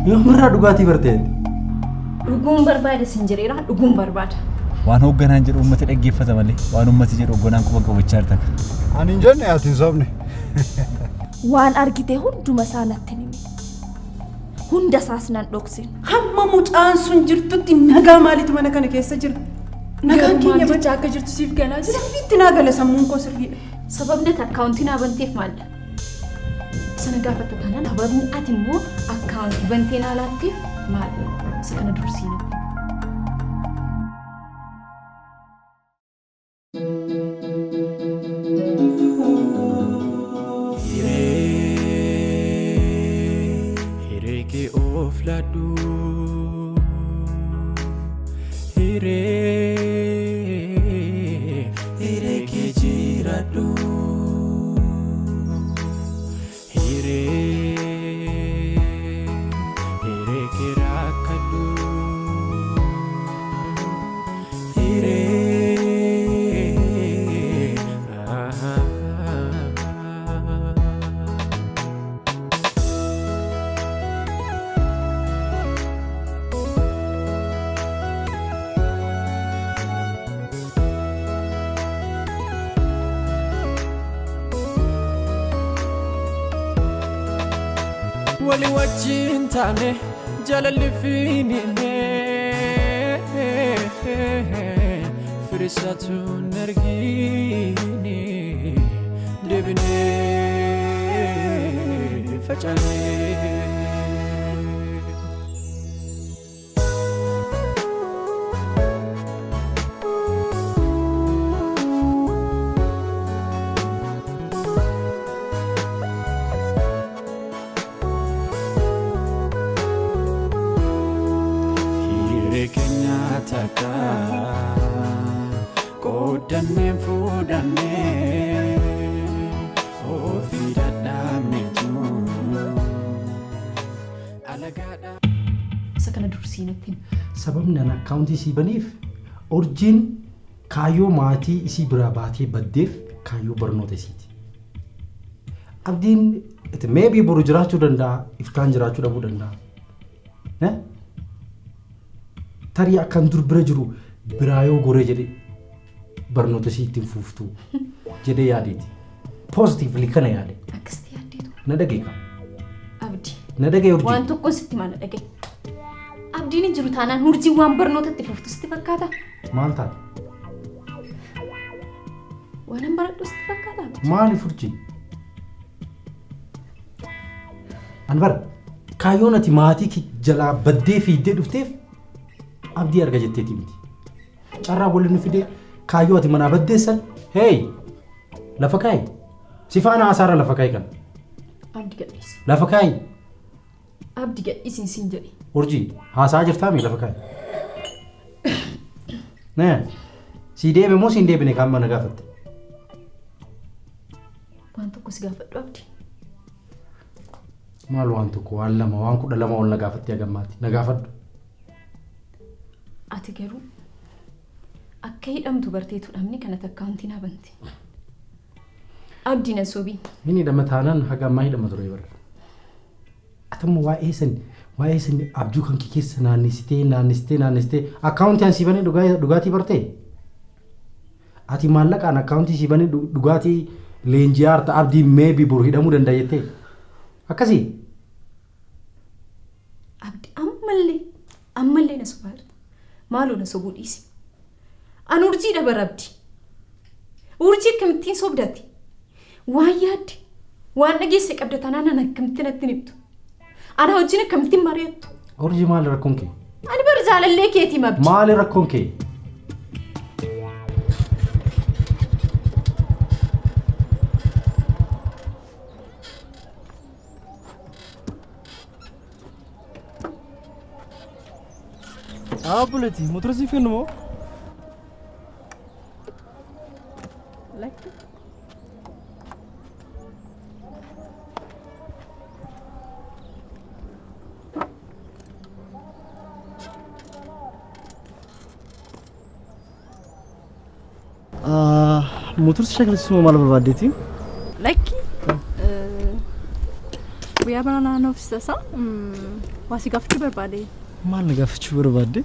Yoomira dhugaatii bartee. Dhuguun barbaada sinjireera dhuguun barbaada. Waan hoogganaan jedhu uummata dhaggeeffata malee waan uummati jedhu hoogganaan kuma qabachaa jirtan. Ani hin jenne ati hin sobne. Waan argite hunduma saanatti nimi. Hunda isaas nan dhoksin. Hamma mucaan sun jirtutti nagaa maalitu mana kana keessa jira? Nagaan keenya bacha akka jirtu siif galaa jira. Sirriitti naa gala sammuun koo sirriidha. Sababni akkaawuntiin abanteef maalla? Sana gaafata kanaan sababni ati immoo akkaawuntii bantee naa laatteef maalla? Isa kana dursiina. Hiree ke of ladu Hiree ke jiradu Hiree ke rakadu Wali wajjin taane jaalalli fiinine firisaatu nargine deebine facaane. Taka kodanne fudanne ofida dametu alagada Sakana dursiinatti. Sababni an akkaawuntii isii baniif urjiin kaayyoo maatii isii biraa baatee baddeef kaayyoo barnoota isiiti. Abdiin maybe boru jiraachuu danda'a iftaan jiraachuu dhabuu danda'a. Tarii akkan dur bira jiru biraayoo goree jedhe barnoota isii ittiin fuuftu jedhee yaadeeti. Positively kana yaade. Akkasitti yaaddeetu. Na dhageeka. Abdii. Na dhagee urjii. Waan tokko sitti mana dhagee. Abdiin jiru taanaan urjii waan barnootatti fuuftu sitti fakkaata. Maal taate? Waan an baradhu sitti fakkaata. Maaliif urjii? Anbar kaayyoon ati maatii jalaa baddee fiiddee dhufteef abdii arga jetteeti miti. Carraa waliin fidee kaayyoo ati manaa baddeessan hey lafa kaayi si faana hasaara lafa kaayi kan. Abdii gadhiisi. Lafa kaayi. Abdii gadhiisi siin jedhe. Urjii haasaa jirtaa mi lafa kaayi. Nee si deebe moo siin deebine kan mana gaafatte. Waan tokko si gaafadhu abdii. Maal waan tokko waan lama waan kudha lama ol na gaafatte agammaati na gaafadhu. Ati garuu akka hidhamtu barteetu dhamni kanatti akkaawuntiin abanti. Abdiin asoobii. Inni hidhama taanaan haga ammaa hidhama ture bara. Atamma waa'ee san abjuu kan kee keessa naannistee akkaawuntii ansii banee dhugaatii bartee. Ati maallaqaan akkaawuntii sii banee dhugaatii leenjii aarta abdii meebii boru hidhamuu danda'a jettee. Akkasii. Abdii ammallee na sobaadha. Maaloo na sobuu dhiisi. An urjii dabar abdii. Urjii akkamittiin sobdaati? Waan yaadde waan dhageesse qabda tanaan an akkamittiin natti himtu. Ana wajjin akkamittiin mari'attu. Urjii maali rakkoon kee? Ani bar jaalallee keetii mabdi. Maali rakkoon kee? Bulletin motor si film mo? Like motor shakal semua malah berbadeti. Like we have an office, Waasi gaafachuu barbaade. Maal na gaafachuu barbaadde?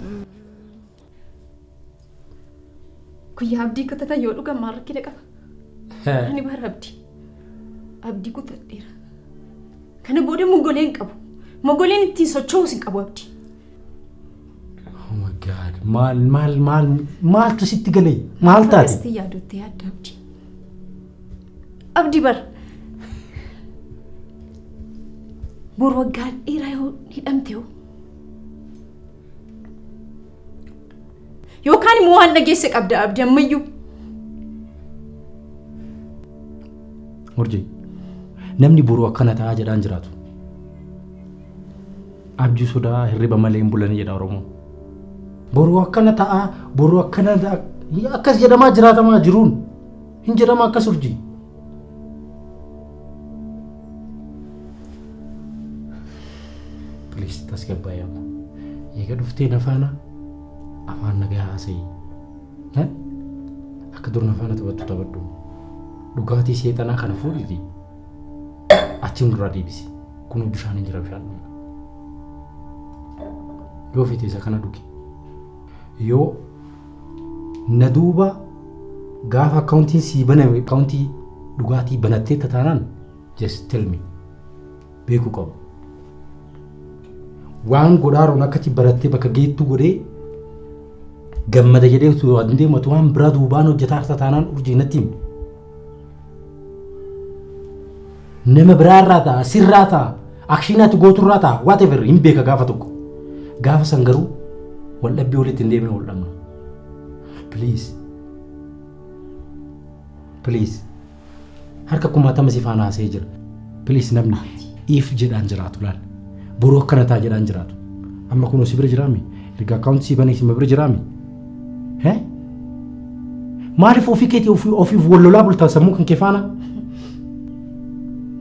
Guyyaa abdii kutatan yoo dhugan maal rakkina qaba? Ani bara abdii kutadheera. Kana booda mogoleen qabu. Mogoleen ittiin socho'uus hin qabu abdii. Oh my God. Maaltu sitti galee? Maal taate? Fakkastii yaadottee yaadda abdii. Abdii bara. Boru waggaa dheeraa yoo hidhamte hoo? Yookaan immoo waan dhageesse qabda abdii ammayyuu. Urjii. Namni boru akkana ta'aa jedhaan jiraatu. Abdii sodaa hirriba malee hin bulanii jedha Oromoo. Boru akkana ta'aa, boru akkana akkas jedhamaa jiraatamaa jiruun hin jedhama akkas urjii. Please tasgabbaa'aa. Eega dhuftee nafaana afaan nagaa haasa'ii. Akka dur nafaana taphadhu. Dhugaatii seexanaa kana fuudhiti. Achiin duraa deebisi. Kun bishaan hin jira bishaan. Yoo fite isa kana dhugi. Yoo na duuba gaafa akkaawuntiin sii baname akkaawuntii dhugaatii banattee taanaan just tell me. Beekuu qabu. Waan godhaaroon akkati barattee bakka geettu godhee gammada jedhee utuu deematu waan biraa duubaan hojjetaa taanaan urjii natti himi. Nama biraarraa ta'a, sirraa ta'a, akshiinaatti gooturraa ta'a, whatever hin beeka gaafa tokko. Gaafa san garuu wal dhabbii walitti hin deemne wal dhabna. Please. Harka kumaatama si faana haasa'ee jira. Please namni if jedhaan jiraatu laal. Boru akkana ta'a jedhaan jiraatu. Amma kunoo si bira jiraami. Erga akkaawuntii si banee si bira jiraami. Maaliif ofii keetii ofiif wal lolaa bultaa sammuu kan kee faana?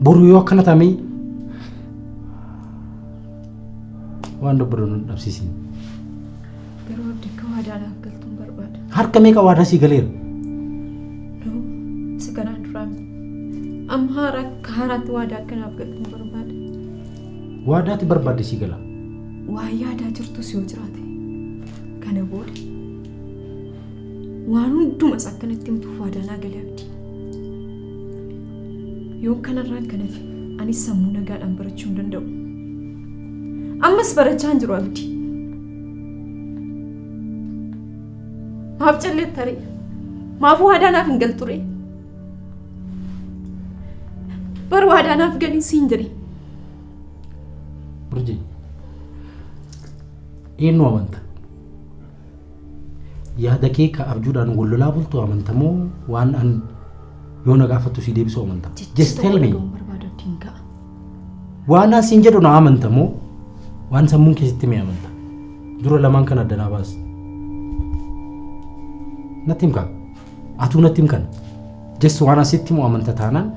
Boru yoo akkana taa'amee waan dobbadoon dhabsiisin. Garuu abdii akka waadaadhaaf galtuun barbaada. Harka meeqa waadaa sii galeera? Si kanaan duraami. Amma haaraatti waadaa akkanaaf galtuun barbaada. Waadaatti barbaadde sii gala. Waa yaadaa jirtus yoo jiraate kana booda waan hundumas akkanatti himtuuf waadaa naa galee abdii. Yoo kanarraan kanaaf anis sammuu nagaadhaan barachuu hin danda'u. Ammas barachaa hin jiru abdii. Maaf calleet taree? Maaf waadaa naaf hin galture? Bar waadaa naaf galii si hin jirin. Urjii. Eenyu amanta? Yaada kee ka abjuudhaan wal lolaa bultu amantamoo waan an yoo na gaafattu si deebisuu amanta? Just tell me. Waan asiin jedhu na amantamoo waan sammuun keessatti mee amanta? Dura lamaan kan addanaa baas. Natti himkaa? Atuu natti himkan? Just waan asitti moo amanta taanaan?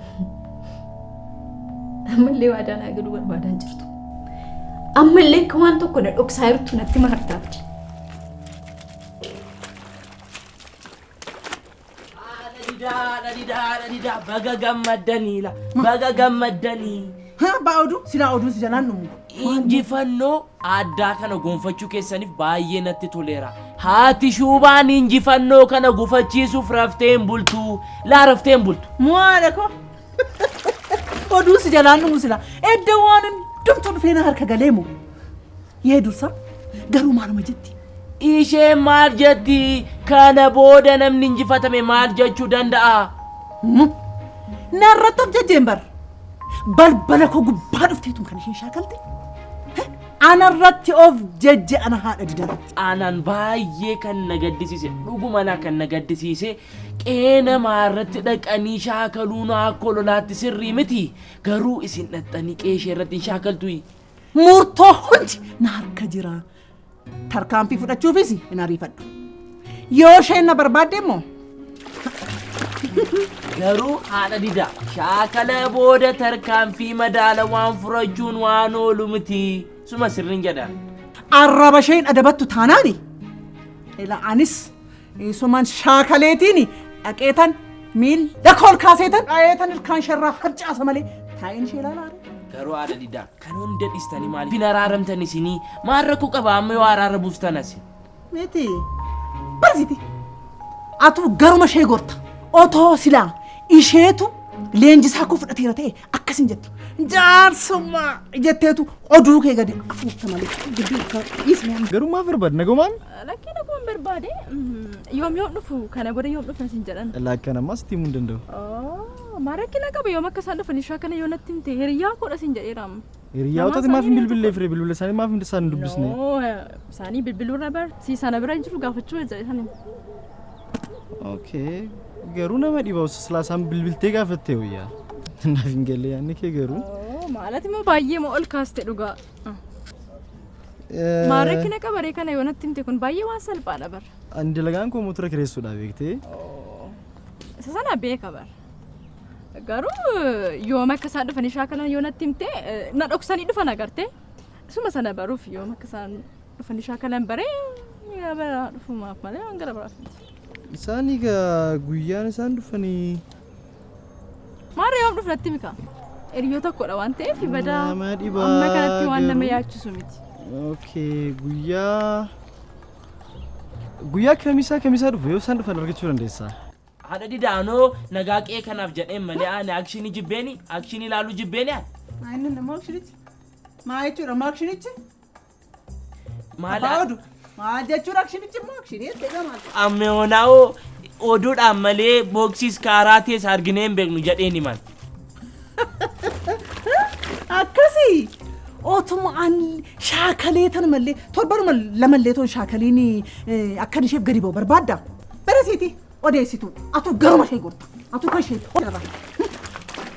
Ammallee waadaa naa galuu barbaadaan jirtu. Ammallee akka waan tokko na dhoksaa jirtu natti maartaabdi. Baga gammaddanii. Baa'ooduu silaa oduu si jalaan numu. Injifannoo addaa kana gonfachuu keessaniif baay'ee natti toleera. Haati shuubaan injifannoo kana gufachiisuuf raftee hin bultu. Laa raftee hin bultu. Mu'aadha ko. Oduu si jalaan numu silaa. Edda waan hundumtuu dhufee na harka galee moo? Yee dursa garuu maaluma jetti? Isheen maal jetti? Kana booda namni injifatame maal jechuu danda'a? Narratti of jajjeen bar. Balbala koo gubbaa dhufteetu kan isheen shaakalte. Anarratti of jajje ana haadha didaratti. Anan baay'ee kan na gaddisiise dhuguma kan na gaddisiise qeena maarratti dhaqanii shaakaluun akka lolaatti sirrii miti. Garuu isin dhaxxanii qeeshee irratti shaakaltu. Murtoo hundi na harka jira. Tarkaanfii fudhachuufis hin ariifadhu. Yoo isheen na barbaadde immoo garuu haadha didaa shaakala booda tarkaanfii madaala waan furachuun waan oolu miti. Suma sirriin jedha. Arraba isheen adabattu taanaani. Ila anis suman shaakaleetiin dhaqeetan miila kool kaaseetan dhayeetan ilkaan sharraa harcaasa malee taa'een ishee ilaalaare. garuu haadha didaa kan hunda dhistanii maaliif hin araaramtan isinii maal rakkoo qaba amma yoo araaramuuf tanas miti barziti atu garuma ishee gorta otoo silaa isheetu leenjisaa koo fudhateera ta'e akkasin jettu jaarsummaa jetteetu oduu kee gadi afuufta malee gidduu garuu maaf barbaade nagumaan lakkii nagumaan barbaade yoom dhufu kana booda yoom dhufna sin jedhan lakkan ammas itti himuu hin danda'u maarakkina qaba yoom akka isaan dhufan ishaa kana yoo natti himte hiriyaa koodha sin jedheeraam hiriyaa utati maaf hin bilbilee firee bilbila isaanii maaf hin isaan dubbisne isaanii bilbiluu irra bar siisana bira hin jiru gaafachuu jedhanii okay garuu nama dhibaa silaasaan bilbiltee gaafattee wayyaa naaf hin galle yaanni kee garuu maalati moo baay'ee moo ol kaaste dhugaa maarakkina qabaree kana yoo natti himte kun baay'ee waan salphaadha bar ani dalagaan koo motora kireessuudhaa beektee isa sana beeka bar garuu yoom akka isaan dhufan ishaa kana yoo natti himte na dhoksanii dhufan agartee isuma sana baruuf yoom akka isaan dhufan ishaa kana baree bara dhufumaaf malee waan gara biraaf miti isaanii guyyaan isaan dhufanii maara yoom dhufnatti mika hiriyyoo tokkodha waan ta'eef badaa nama dhibaa amma kanatti waan nama yaachisu miti okay guyyaa kamisaa dhufu yoo isaan dhufan argachuu dandeessaa haadha didaanoo nagaa qee kanaaf jedheen malee ani akshinii jibbeeni akshinii ilaaluu jibbeeni inni nama akshinichi maa jechuudha maa akshinichi maal maal jechuudha akshinichi moo akshinii jedhama ammeonao oduudhaan malee boksiis kaaraatees arginee hin beeknu jedheen himan akkasii otuma an shaakalee tan malee torbanuma lamallee ton shaakaliin akkan isheef gadi ba'u barbaadda barasiiti odeessitu atu garuma ishee gorta atu kan ishee odeerra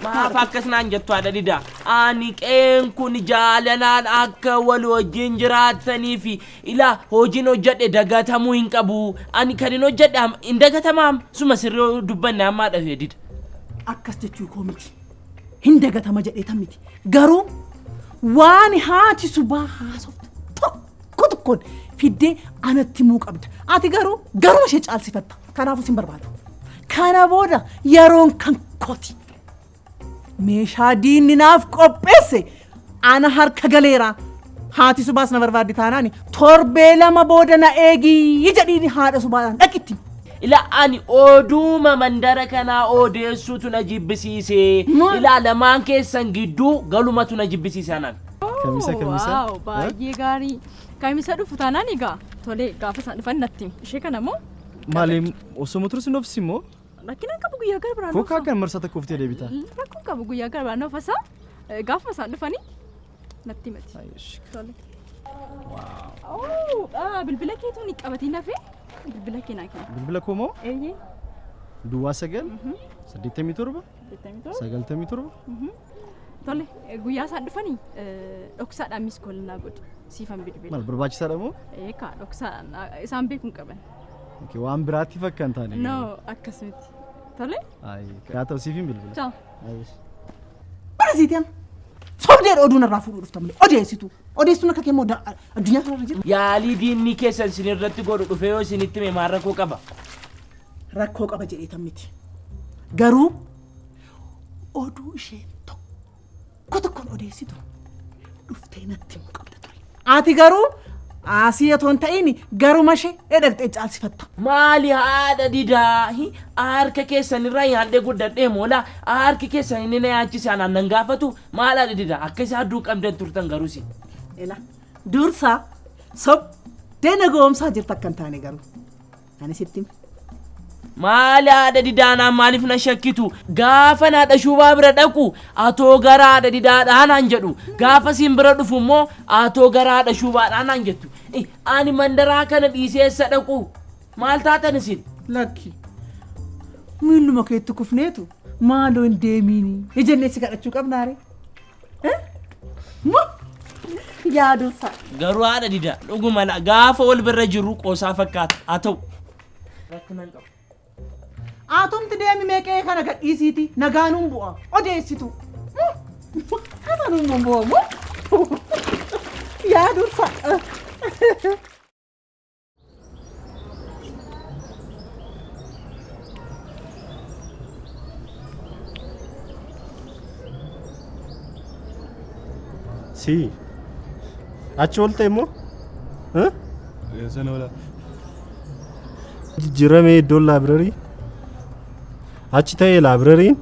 maaf akkas naan jettu haadha didaa ani qeen kun jaalalaan akka wal wajjin jiraatanii fi ilaa hojiin hojjedhe dagatamuu hin qabu ani kan hin hojjedhe hin dagatamaam suma sirrii dubbanne ammaa dhafee dida akkas jechuu koo miti hin dagatama jedheetan miti garuu waan haati subaa haasoftu tokkoon fiddee anatti himuu qabda ati garuma ishee caalsifatta kanaafuu sin barbaadu kana booda yeroon kan kooti meeshaa diinni naaf qopheesse ana harka galeera haati subaas na barbaaddi taanaani torbee lama booda na eegii jedhiini haadha subaadhaan dhaqitti ila ani oduuma mandara kanaa odeessuutu na jibbisiise ila lamaan keessan gidduu galumatu na jibbisiise anan kamisa baay'ee gaarii kamisa dhufu taanaan egaa tolee gaafa isaan dhufan natti ishee kana moo maaliin osoo motora sin oofsi immoo rakkinaan qabu guyyaa gara biraan kookaa kan marsaa tokko oftee deebita rakkoon qabu guyyaa gara biraan ofasaa gaafa isaan dhufanii natti himati bilbila keetu ni qabatii nafee bilbila kee naa kenna bilbila koo moo eeyyee duwwaa 9 87 tole guyyaa isaan dhufanii dhoksaadhaan miskool naa godhu siifan bilbila maal barbaachisaadha moo eekaa dhoksaadhaan isaan beekuun qaban waan biraatti fakkaan taane no akkasumatti tole yaa ta'u siifin bilbila ciao barasiitiin sobdee oduu narraa fuudhuu dhufta malee odeessitu odeessuun akka keemmoo addunyaa kanarra jira yaalii diinni keessan isin irratti godhu dhufee yoo isinitti hime maal rakkoo qaba rakkoo qaba jedheetan miti garuu oduu isheen tokkoon odeessitu dhuftee natti himuu qabda ture ati garuu asii atoon ta'ini garuma ishee dhaqxee caalsifatta maali haadha didaa harka keessan irraa yaadee guddadhee moola harki keessan inni na yaachise anaan nan gaafatu maal haadha didaa akka isa adduu qabdan turtan garuusi ela dursa sobdee nagoomsaa jirta akkan taane garuu ani sitti maali haadha didaanaan maaliif na shakkitu gaafa haadha shubaa bira dhaqu atoo gara haadha didaadhaan jedhu gaafa siin bira dhufu immoo atoo gara haadha shubaadhaan jettu ani mandaraa kana dhiiseessa dhaqu maal taatan isin lakki miilluma keetti kufneetu maaloo hin deemiini ijannee si kadhachuu qabnaare yaadursa garuu haadha didaa dhuguma gaafa wal bira jirru qoosaa fakkaata haa ta'u rakkinaan qabu atumti deemi meeqee kana gadhiisiiti nagaanuun bu'a odeessitu hasanuun bu'amu yaadursa Si. Achi olte immoo? Sana wala. Jijjiiramee iddoo laabireerii? Achi ta'ee laabireeriin?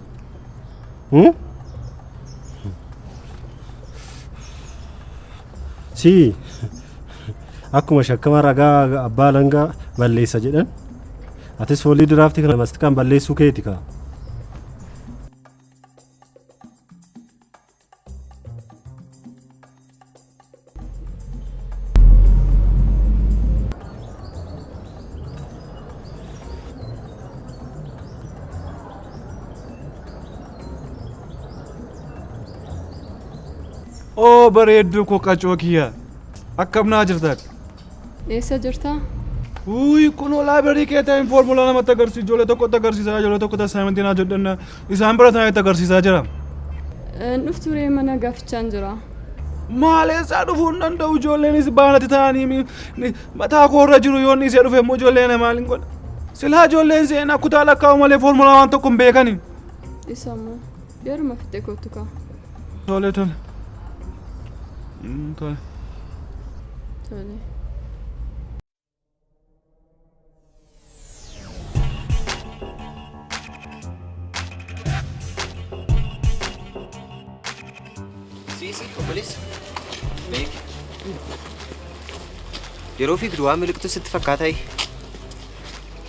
Si. Akkuma shakkama ragaa abbaa langaa balleessa jedhan. Atis foolii diraaftii kana mastiqaan balleessuu keeti kaa. Oo bareedduu koqacoo kiyya. Akkam naa jirtaat? Eessa jirtaa? Uy kun laabireerii kee ta'een foormulaa namatti agarsiisu ijoollee tokkotti agarsiisaa ijoollee tokkotti assaayimentii naa jedhanna isaan bira taa'ee agarsiisaa jira. Dhufturee mana gaafachaan jira. Maaleessaa dhufuu hin danda'u ijoolleenis baanatti ta'anii mataa koorra jiru yoonni isee dhufe immoo ijoolleen maaliin godha? Silaa ijoolleen seenaa kutaa lakkaa'u malee foormulaa waan tokko hin beekani. Isa immoo yeruma fixee kootu kaa. Tole tole. Tole. Tole. Si, obboleessa. Yeroo fi waan miliqtu sitti fakkaataa?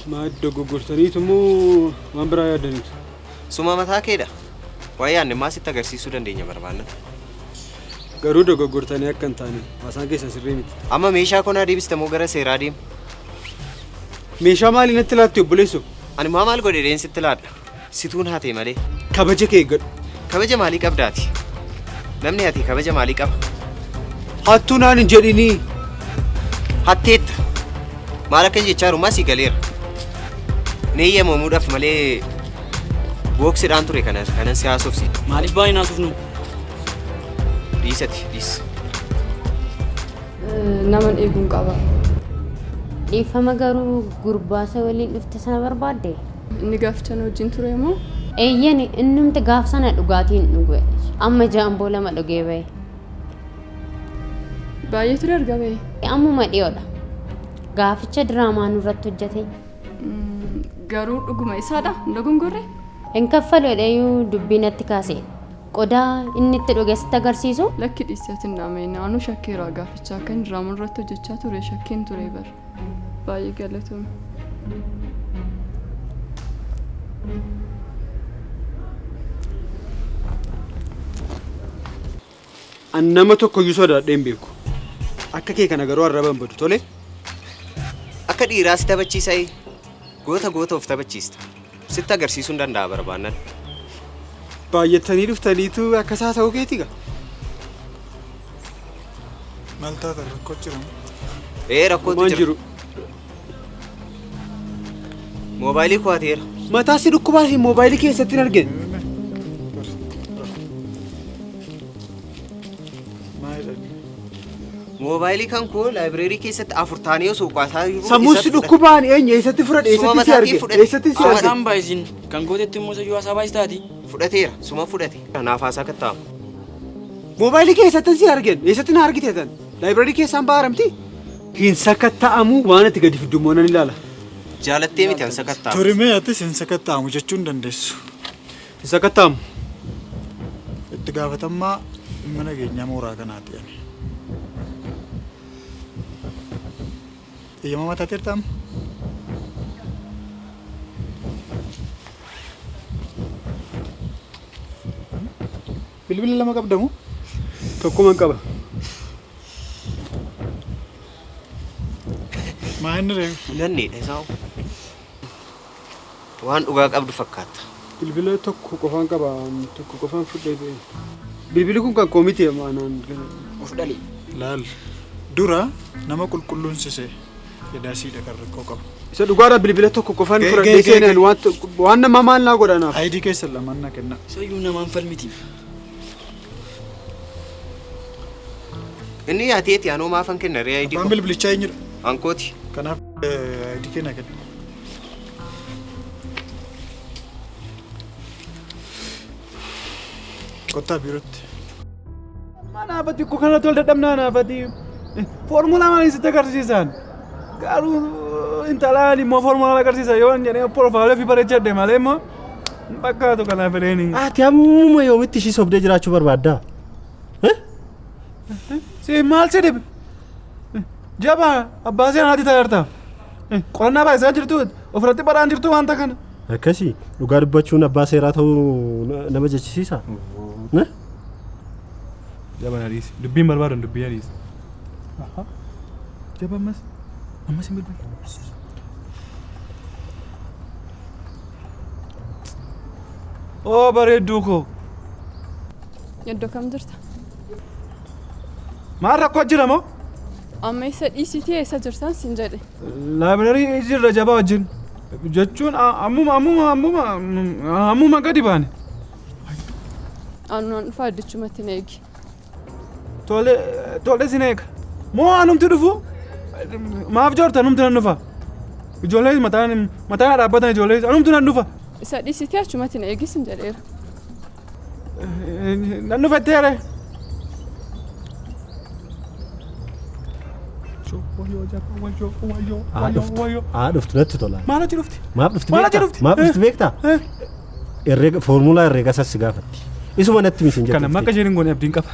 Maal dogoggortaniitu moo waan biraa yaaddaniitu? Suma mataa keedha. Waa yaadne maa sitti agarsiisuu dandeenya barbaanna? Garuu dogoggortanii akka hin taane haasaan keessa sirrii miti. Amma meeshaa konaa deebiste moo gara seeraa deemu? Meeshaa maaliin natti laatti obboleessu? Ani maal godhe deen sitti laadha? Situun haatee malee. Kabaja kee eeggadhu. Kabaja maalii qabdaati? Namni ati kabaja maalii qaba? Hattuu naan hin jedhinii. Hatteetta. Maal akka jechaa jiru sii galeera. Neeyya moomuudhaaf malee booksidhaan ture kanan si haasofsi. Maaliif baay'ee naasufnu? Dhiisati dhiis. Naman eeguun qaba. Dhiifama garuu gurbaasa waliin dhufte sana barbaadde? Inni gaafachaan wajjin ture moo? Eeyyan innumti gaaf sana dhugaatiin dhugue. Amma jaamboo lama dhugee bahe. Baay'ee ture arga bahe. Ammuma dhiyoodha. Gaaficha diraamaa nurratti hojjete. Garuu dhuguma isaadha hin dogongorre? Hin kaffaleedhayyuu dubbii natti kaase. Qodaa inni itti dhuge sitti agarsiisu? Lakki dhiiseetiin dhaame naannoo shakkeeraa gaafichaa akka inni diraamaa irratti hojjechaa ture shakkeen ture bar. Baay'ee galatoome. An nama tokkoyyuu sodaadhee hin beeku. Akka kee kana garuu arrabaan badu tole. Akka dhiiraa si taphachiisaa goota of taphachiista. Sitti agarsiisuu hin danda'a barbaannan. Baay'attanii dhuftaniitu akkasaa ta'uu keeti gaa. Maal taata rakkoo jiru? Rakkootu jiru. Moobaayilii kuwaateera. Mataa si dhukkubaa fi moobaayilii keessatti hin argine. Moobaayilii kan koo laabireerii keessatti afur taanee osoo qaasaa jiru. Sammuu si dhukkubaan eessatti fudhadhe eessatti si arge eessatti si arge. Haasaan baay'isin kan gootetti immoo sayyuu haasaa baay'istaati. Fudhateera suma fudhate. Kanaaf haasaa kattaamu. Moobaayilii keessatti si argen eessatti na argiteetan laabireerii keessaan baaramti. Hin sakatta'amu waan ati gadi fiddummoo nan ilaala. Jaalattee miti hin sakatta'amu. Turimee atis hin sakatta'amu jechuu hin dandeessu. Hin sakatta'amu. Itti gaafatammaa mana keenyaa mooraa kanaati ani. Eeyyama mataa teertamu? Bilbila lama qabdamu? Tokkuman qaba. Maa inni reefu? Filanneedha isaa. Waan dhugaa qabdu fakkaata. Bilbila tokko qofaan qaba tokko qofaan fudhee ta'e. Bilbilli kun kan koomiti maanaan. Of dhali. Laal dura nama qulqulluunsise jedhaasiidha kan rakkoo qaba. Isa dhugaadhaan bilbila tokko qofaan fudhadhee seenaan waan nama maal naa godhanaaf. Ayidii keessa lamaan na kenna. Sayyuu namaan falmiti. Inni yaateeti anoo maafan kenna ree ayidii. Waan bilbilichaa eenyudha? Ankooti. Kanaaf ayidii kenna kenna. Kottaa biirootti. Anaafati ko kana tolda dhabna anaafati. Formula maaliin sitti agarsiisan? Garuu intalaan immoo formula agarsiisa yoo jedhee profaayilii fi bareechadhe malee immoo bakkaatu kanaaf fedheeni. Ati ammuma yoomitti ishii sobdee jiraachuu barbaaddaa? Si maal si dhibe? Jabaa abbaa seenaati taa'arta. Qorannaa baay'isaa jirtu ofirratti baraan jirtu wanta kana. Akkasii dhugaa dubbachuun abbaa seeraa ta'uu nama jechisiisa? Jabaan hariis dubbiin barbaadan dubbii hariis. Jaba ammas hin bilbilu. Oo bareedduu koo. Iddoo kam jirta? Maal rakkoo jira moo? Amma isa dhiisitii eessa jirtan sin jedhe. Laabineerii jirra jabaa wajjin. Jechuun ammuma gadi baane. Aannan dhufaa addichumatti na eegi. Tole sin eega. Moo anumti dhufu? Maaf joorta anumti nan dhufa. Ijoollee mataan dhaabbatan ijoollee anumti nan dhufa. Isa dhiisitii achumatti na eegi sin jedheera. Nan dhufatteere. Dhuftu natti tola. Maal hojii dhufti? Maaf dhufti beektaa? Herreega foormulaa herreega sassi gaafatti. Isuma natti misin jedhu. Kana akka isheen goone abdiin qaba.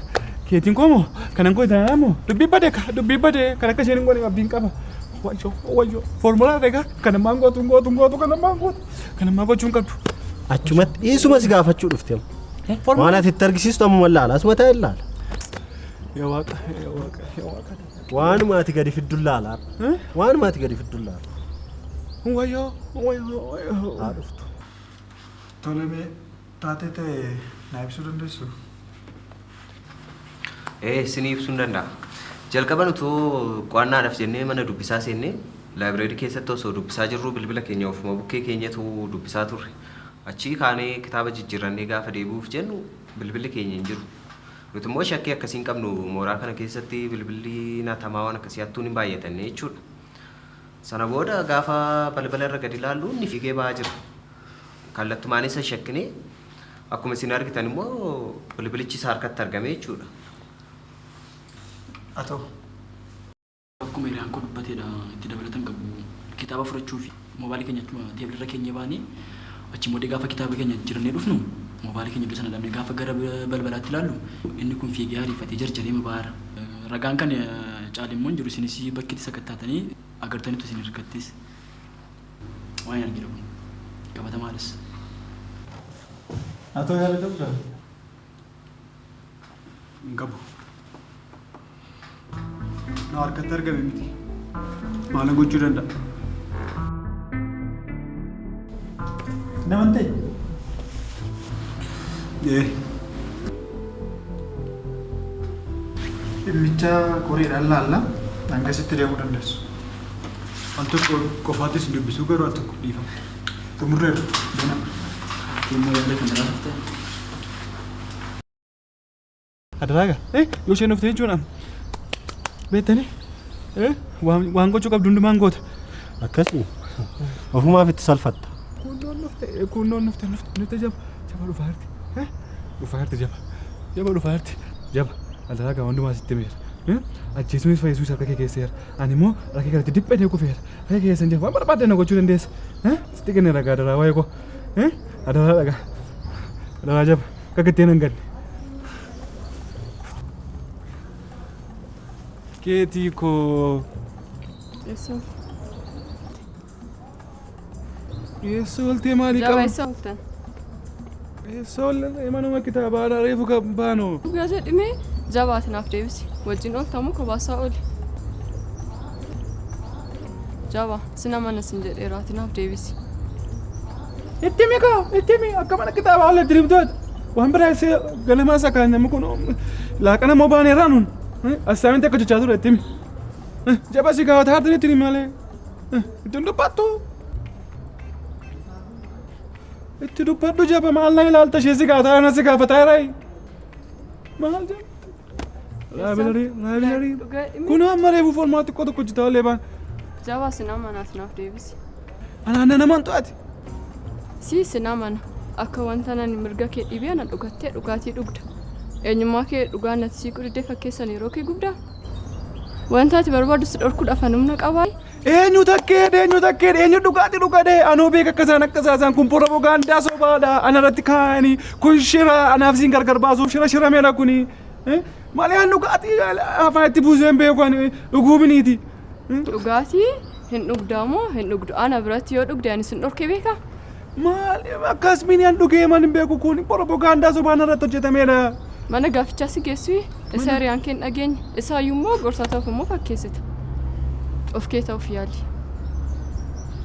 Keetiin koo moo kanan koo itti moo dubbii badee kan akka isheen goone abdiin qaba. Wayyoo foormulaa herreega kana maan gootu kana maan gochuun qabdu. Achumatti isuma si gaafachuu dhufte. Waan ati itti argisiistu amma laala asuma ta'e laala. Yaa waaqa. Waanuma ati gadi fiddu laala. Wayyoo. Haa dhuftu. Tolemee taatee ta'e naa ibsuu dandeessu? Isinii ibsuu hin danda'a. Jalqaban utuu qo'annaadhaaf jennee mana dubbisaa seennee laabireerii keessatti osoo dubbisaa jirru bilbila keenya ofuma bukkee keenyatu dubbisaa turre. Achii kaanee kitaaba jijjiirrannee gaafa deebi'uuf jennu bilbilli keenya hin jiru. Nuti immoo shakkii akkasiin qabnu mooraa kana keessatti bilbilli natamaa waan akkasii hattuun hin baay'atanne jechuudha. Sana booda gaafa balbala irra gadi ilaallu inni fiigee ba'aa jira. Kallattumaan isa shakkinee akkuma isin argitan immoo bilbilichi isa harkatti argame jechuudha. Haa ta'u. Akkuma hiriyaan koo dubbateedha itti dabalatan qabu kitaaba fudhachuu fi mobaayilii keenya teebilirra keenya baanii achi mootii gaafa kitaaba keenya jirannee dhufnu mobaayilii keenya bisa nadamne gaafa gara balbalaatti ilaallu inni kun fiigee ariifatee jarjaree mabaara. Ragaan kan caalimmoon jiru isinis bakkitti sakattaatanii agartanitu isin hirkattis. Waan arginu kun qabatamaadhas. Haa ta'u yaada qabdaa? Hin qabu. Na harkatti argame miti. Maal gochuu danda'a? Naman ta'e? Dhimmicha qoreedhaan laalla hangasitti deemuu dandeessu. Al tokko qofaattis dubbisuu garuu al tokko dhiifama. Xumurreera. Immoo yaada kan biraatti ta'e. Adaraaga yoo isheen dhuftee jechuudha. Beektanii waan gochuu qabdu hundumaan goota. Akkasii ofumaaf itti salfatta. Kunnoon nuti jaba dhufaa jirti. Jaba adaraaga hundumaa sitti meera. Ajjeesuunis fayyisuus harka kee keesseera. Ani immoo harka keetti dhiphee kufeera. Harka keessan jira waan barbaadde na gochuu dandeessa. Sitti kenne ragaa adaraa waa'ee koo. Adaraa dhagaa. Adaraa jaba akka itti hin ganne. Keetii koo. Yeesoo oltee maalii qaba? Jaba eessa ooltan? Yeesoo manuma kitaabaa reefu kan baanu. Dhugaa jedhimee jabaati naaf deebisi. Wajjin ooltamu kobaasaa ooli. Jaba sina mana sin jedheeraati naaf deebisi. Itti mi akka mana kitaabaa olee dirimtoota. Waan biraa isee galamaa isaa kan namni kun laaqana moo baaneerraa nuun. Assaaminti akka jechaa ture itti mi. Jaba si gaafata haartanii itti malee. Ittiin dubbattu. Itti dubbadhu jaba maal na ilaalta ishee si gaafataa na si gaafataa irraa. Maal jaba? Laabilarii. Kun amma reefu foormaa xiqqoo tokko hojjetaa olee baan. Jaba sina manaaf naaf deebisi. Anaan naman to'ate. Si sina mana akka wanta nan mirga kee dhibee na dhugattee dhugaatii dhugda. eenyummaa kee dhugaa natti siiquu diddee fakkeessan yeroo kee guddaa wanta ati barbaadu si dhorkuudhaaf humna qabaa. Eenyu takkee eenyu dhugaati dhugadee anoo beeka akkasaan kun propagaandaa sobaadha anarratti kaa'anii kun shira anaaf siin gargar baasuuf shira meera kuni malee an dhugaati afaan itti buuseen beeku ani dhuguu biniiti. Dhugaatii hin dhugdaamoo hin dhugdu ana biratti yoo dhugde ani sin dhorkee beekaa. Maali akkasmiin an dhugee man hin beeku kun propagaandaa sobaan irratti hojjetameedha. Mana gaafichaa si geessu isa hiriyaan kee hin dhageenye isaayyuu immoo gorsaa ta'uuf immoo fakkeessita. Of kee ta'uuf yaali.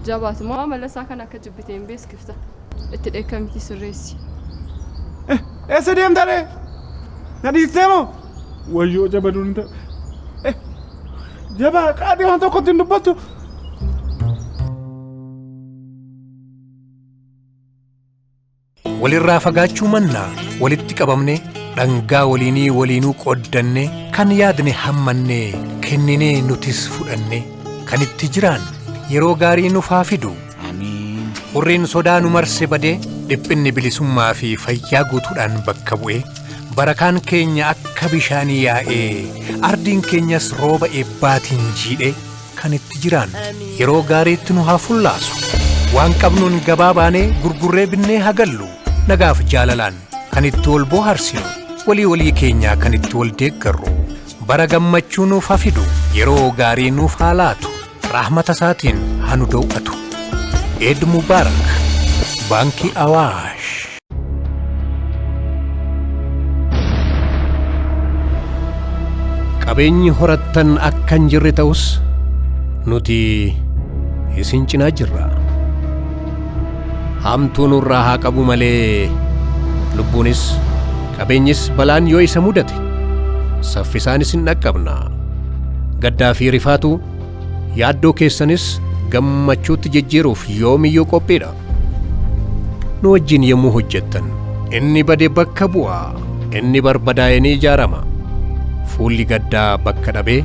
Jabaatu immoo amala isaa kan akka jibbitee hin beeskifta. Itti dheekkamiti sirreessi. Eessa deemta ree? Na dhiistee moo? Wayyoo jabaduun hin ta'u. Jabaa qaadii waan tokkotti hin dubbattu. Walirraa fagaachuu mannaa walitti qabamne dhangaa waliinuu qooddanne kan yaadne hammannee kenninee nutis fudhanne kan itti jiraan yeroo gaarii nuuf haa fidu. Hurriin sodaa nu marse badee dhiphinni bilisummaa fi fayyaa guutuudhaan bakka bu'ee barakaan keenya akka bishaanii yaa'ee ardiin keenyas rooba eebbaatiin jiidhee kan itti jiraan yeroo gaariitti nu haa fullaasu. Waan qabnuun gabaa baanee gurgurree binnee hagallu nagaaf jaalalaan kan itti wal bohaarsinu walii keenyaa kan itti wal deeggarru bara gammachuu nuuf haa fidu yeroo gaarii nuuf haa laatu rahmata isaatiin haa nu dawwatu. Eid Mubaarak Baankii Awaash. Qabeenyi horattan akka hin jirre ta'us nuti isin cinaa jirra. Hamtuu nurraa haa qabu malee lubbuunis qabeenyis balaan yoo isa mudate saffisaanis hin dhaqqabna. Gaddaa fi rifaatu yaaddoo keessanis gammachuutti jijjiiruuf yoomiyyuu qophiidha. Nu wajjin yommuu hojjettan inni bade bakka bu'a inni barbadaa'e ni ijaarama. Fuulli gaddaa bakka dhabee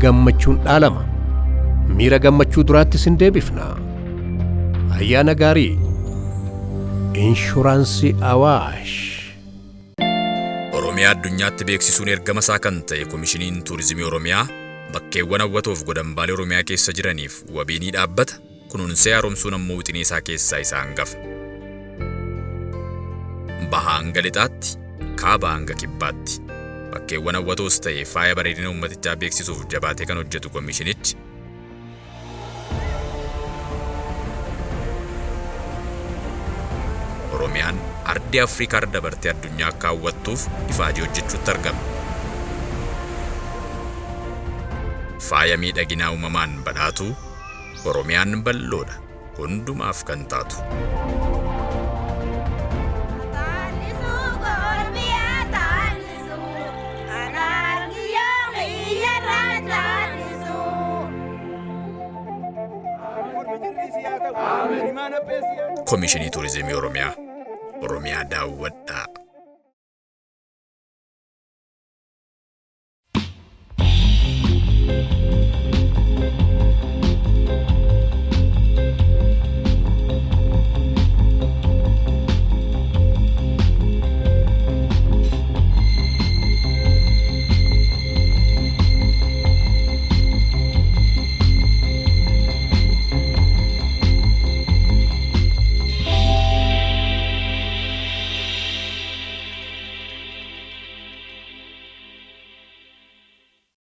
gammachuun dhaalama. Miira gammachuu duraattis hin deebifna. Ayyaana gaarii. Inshuraansii Awaash. Oromiyaa addunyaatti beeksisuun ergama isaa kan ta'e Komishiniin Tuurizimii Oromiyaa bakkeewwan hawwatoof godambaalee Oromiyaa keessa jiraniif wabii ni dhaabbata. Kunuunsee haaromsuun ammoo wixinee isaa keessaa isa hangafa. Bahaa hanga lixaatti, kaabaa hanga kibbaatti bakkeewwan hawwatoos ta'e faaya bareedina uummatichaa beeksisuuf jabaatee kan hojjetu komishinichi Oromiyaan ardii Afrikaa dabartee addunyaa akka hawwattuuf ifaajii hojjechuutti argama. Faaya miidhaginaa uumamaan badhaatu Oromiyaan bal'oodha hundumaaf kan taatu. Komishinii Tuurizimii Oromiyaa daawwadhaa.